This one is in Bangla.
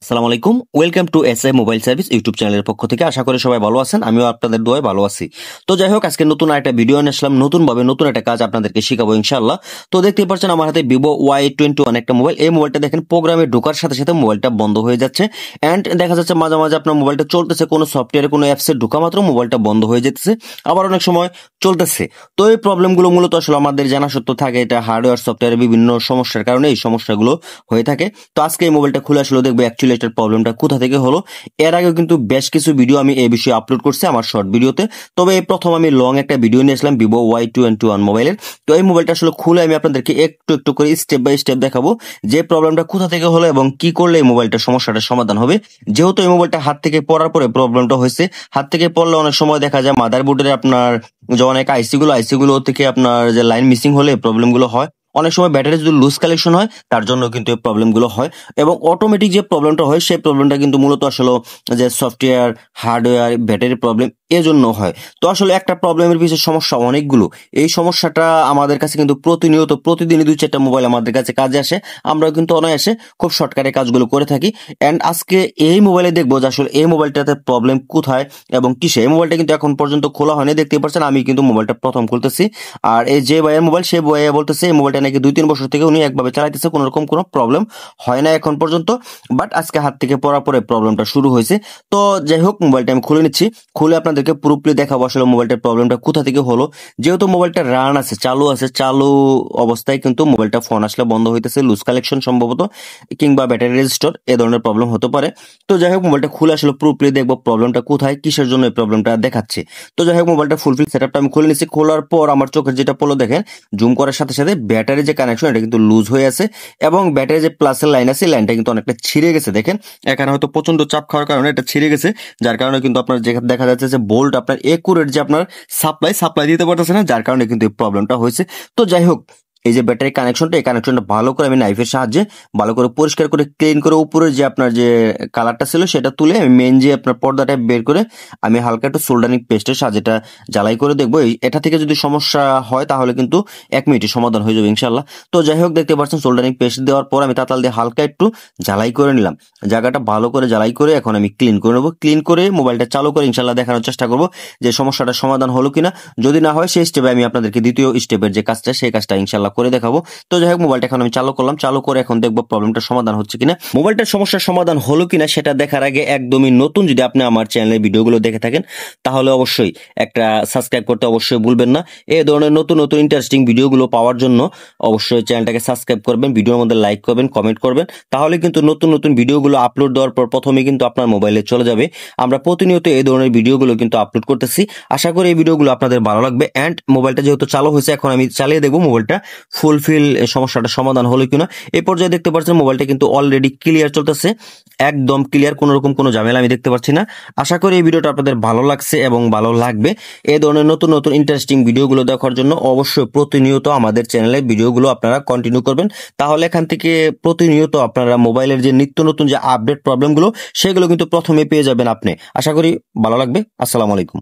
আসসালামু আলাইকুম, welcome to S A mobile service YouTube চ্যানেলের পক্ষ থেকে। আশা করি সবাই ভালো আছেন, আমিও আপনাদের দোয়ায় ভালো আছি। তো যাই হোক, আজকে নতুন একটা ভিডিও নিয়ে আসলাম, নতুনভাবে নতুন একটা কাজ আপনাদেরকে শিখাবো ইনশাআল্লাহ। তো দেখতেই পাচ্ছেন আমার হাতে ভিভো Y21 একটা মোবাইল। এই মোবাইলটা দেখেন প্রোগ্রামে ঢোকার সাথে সাথে মোবাইলটা বন্ধ হয়ে যাচ্ছে, অ্যান্ড দেখা যাচ্ছে মাঝে মাঝে আপনার মোবাইলটা চলতেছে, কোনো সফটওয়্যারে কোনো অ্যাপসে ঢোকা মাত্র মোবাইলটা বন্ধ হয়ে যেতেছে, আবার অনেক সময় চলতেছে। তো এই প্রবলেমগুলো মূলত আসলে আমাদের জানা সত্য থাকে, এটা হার্ডওয়্যার সফটওয়্যারের বিভিন্ন সমস্যার কারণে এই সমস্যাগুলো হয়ে থাকে। তো আজকে এই মোবাইলটা খুলে আসলে দেখবো অ্যাকচুয়ালি এটার প্রবলেমটা কোথা থেকে হলো। এর আগেও কিন্তু বেশ কিছু ভিডিও আমি এই বিষয়ে আপলোড করছি আমার শর্ট ভিডিওতে, তবে এই প্রথম আমি লং একটা ভিডিও নিয়ে আসলাম ভিভো Y21 মোবাইলের। তো এই মোবাইলটা আসলে খুলে আমি আপনাদেরকে একটু একটু করে স্টেপ বাই স্টেপ দেখাবো যে প্রবলেমটা কোথা থেকে হলো এবং কি করলে এই মোবাইলটার সমস্যাটার সমাধান হবে। যেহেতু এই মোবাইলটা হাত থেকে পড়ার পরে প্রবলেমটা হয়েছে, হাত থেকে পড়লে অনেক সময় দেখা যায় মাদারবোর্ডের আপনার যে অনেক আইসিগুলো থেকে আপনার যে লাইন মিসিং হলে প্রবলেমগুলো হয়। অনেক সময় ব্যাটারি যদি লুজ কালেকশন হয় তার জন্য কিন্তু এই প্রবলেমগুলো হয়, এবং অটোমেটিক যে প্রবলেমটা হয় সেই প্রবলেমটা কিন্তু মূলত আসলে যে সফটওয়্যার, হার্ডওয়্যার, ব্যাটারি প্রবলেম এজন্য হয়। তো আসলে একটা প্রবলেমের পিছনে সমস্যা অনেকগুলো। এই সমস্যাটা আমাদের কাছে কিন্তু প্রতিনিয়ত প্রতিদিনই 2-4টা মোবাইল আমাদের কাছে কাজে আসে, আমরা কিন্তু অনায়াসে খুব শর্টকাটে কাজগুলো করে থাকি। অ্যান্ড আজকে এই মোবাইলে দেখবো যে আসলে এই মোবাইলটাতে প্রবলেম কোথায় এবং কিসে। এই মোবাইলটা কিন্তু এখন পর্যন্ত খোলা হয়নি, দেখতে পাচ্ছেন আমি কিন্তু মোবাইলটা প্রথম খুলতেছি। আর এই যে ভাইয়ের মোবাইল, সেই ভাইয়া বলতেছে এই মোবাইলটা নাকি 2-3 বছর থেকে উনি একভাবে চালাইতেছে, কোনো রকম কোনো প্রবলেম হয় না এখন পর্যন্ত, বাট আজকে হাত থেকে পড়ার পরে প্রবলেমটা শুরু হয়েছে। তো যাই হোক, মোবাইলটা আমি খুলে নিচ্ছি, খুলে আপনাদেরকে পুরোপুরি দেখাবো আসলে মোবাইলটার প্রবলেমটা কোথা থেকে হলো। যেহেতু মোবাইলটা রান আছে, চালু আছে, চালু অবস্থায় কিন্তু মোবাইলটা ফোন আসলে বন্ধ হইতেছে, লুজ কালেকশন সম্ভবত, কিংবা ব্যাটারি রেজিস্টার এ ধরনের প্রবলেম হতে পারে। তো যাই হোক, মোবাইলটা খুলে আসলে পুরোপুরি দেখবো প্রবলেমটা কোথায়, কিসের জন্য এই প্রবলেমটা দেখাচ্ছে। তো যাই হোক, মোবাইলটা ফুলফিল সেটআপটা আমি খুলে নিচ্ছি। খোলার পর আমার চোখের যেটা পড়লো দেখেন, জুম করার সাথে সাথে ব্যাটারি যে কানেকশন এটা কিন্তু লুজ হয়ে আছে, এবং ব্যাটারি যে প্লাসের লাইন আছে লাইনটা কিন্তু অনেকটা ছিঁড়ে গেছে। দেখেন এখানে হয়তো প্রচন্ড চাপ খাওয়ার কারণে এটা ছিঁড়ে গেছে, যার কারণে কিন্তু আপনার যেখানে দেখা যাচ্ছে যে বোল্ট আপনার একুরেট যে আপনার সাপ্লাই দিতে পারতেছে না, যার কারণে কিন্তু এই প্রবলেমটা হয়েছে। তো যাই হোক, এই যে ব্যাটারি কানেকশনটা, এই কানেকশনটা ভালো করে আমি নাইফের সাহায্যে ভালো করে পরিষ্কার করে ক্লিন করে উপরে যে আপনার যে কালারটা ছিল সেটা তুলে আমি মেন যে আপনার পর্দাটা বের করে আমি হালকা একটু সোল্ডারিং পেস্টের সাহায্যে এটা জ্বালাই করে দেখবো। এটা থেকে যদি সমস্যা হয় তাহলে কিন্তু 1 মিনিটে সমাধান হয়ে যাবে ইনশাল্লাহ। তো যাই হোক, দেখতে পাচ্ছেন সোল্ডারিং পেস্ট দেওয়ার পর আমি তাতাল দিয়ে হালকা একটু জ্বালাই করে নিলাম, জায়গাটা ভালো করে জ্বালাই করে এখন আমি ক্লিন করে নেবো। ক্লিন করে মোবাইলটা চালু করে ইনশাল্লাহ দেখানোর চেষ্টা করবো যে সমস্যাটার সমাধান হলো কিনা। যদি না হয় সেই স্টেপে আমি আপনাদেরকে দ্বিতীয় স্টেপের যে কাজটা সেই কাজটা ইনশাল্লাহ করে দেখাবো। তো যাই হোক, মোবাইলটা এখন আমি চালু করলাম, চালু করে এখন দেখবো প্রবলেমটার সমাধান হচ্ছে কিনা। মোবাইলটার সমস্যার সমাধান হলো কিনা সেটা দেখার আগে একদমই নতুন যদি আপনি আমার চ্যানেলের ভিডিওগুলো দেখে থাকেন তাহলে অবশ্যই একটা সাবস্ক্রাইব করতে অবশ্যই ভুলবেন না। এই ধরনের নতুন নতুন ইন্টারেস্টিং ভিডিওগুলো পাওয়ার জন্য অবশ্যই চ্যানেলটাকে সাবস্ক্রাইব করবেন, ভিডিওর মধ্যে লাইক করবেন, কমেন্ট করবেন, তাহলে কিন্তু নতুন নতুন ভিডিওগুলো আপলোড দেওয়ার পর প্রথমে কিন্তু আপনার মোবাইলে চলে যাবে। আমরা প্রতিনিয়ত এই ধরনের ভিডিওগুলো কিন্তু আপলোড করতেছি, আশা করি এই ভিডিওগুলো আপনাদের ভালো লাগবে। অ্যান্ড মোবাইলটা যেহেতু চালু হয়েছে, এখন আমি চালিয়ে দেখবো মোবাইলটা ফুলফিল সমস্যাটা সমাধান হলো কিনা। এই পর্যায়ে দেখতে পাচ্ছেন মোবাইলটা কিন্তু অলরেডি ক্লিয়ার চলতেছে, একদম ক্লিয়ার, কোনো রকম কোনো ঝামেলা আমি দেখতে পাচ্ছি না। আশা করি এই ভিডিওটা আপনাদের ভালো লাগছে এবং ভালো লাগবে। এই ধরনের নতুন নতুন ইন্টারেস্টিং ভিডিওগুলো দেখার জন্য অবশ্যই প্রতিনিয়ত আমাদের চ্যানেলের ভিডিওগুলো আপনারা কন্টিনিউ করবেন, তাহলে এখান থেকে প্রতিনিয়ত আপনারা মোবাইলের যে নিত্য নতুন যে আপডেট প্রবলেমগুলো সেগুলো কিন্তু প্রথমে পেয়ে যাবেন আপনি। আশা করি ভালো লাগবে। আসসালামু আলাইকুম।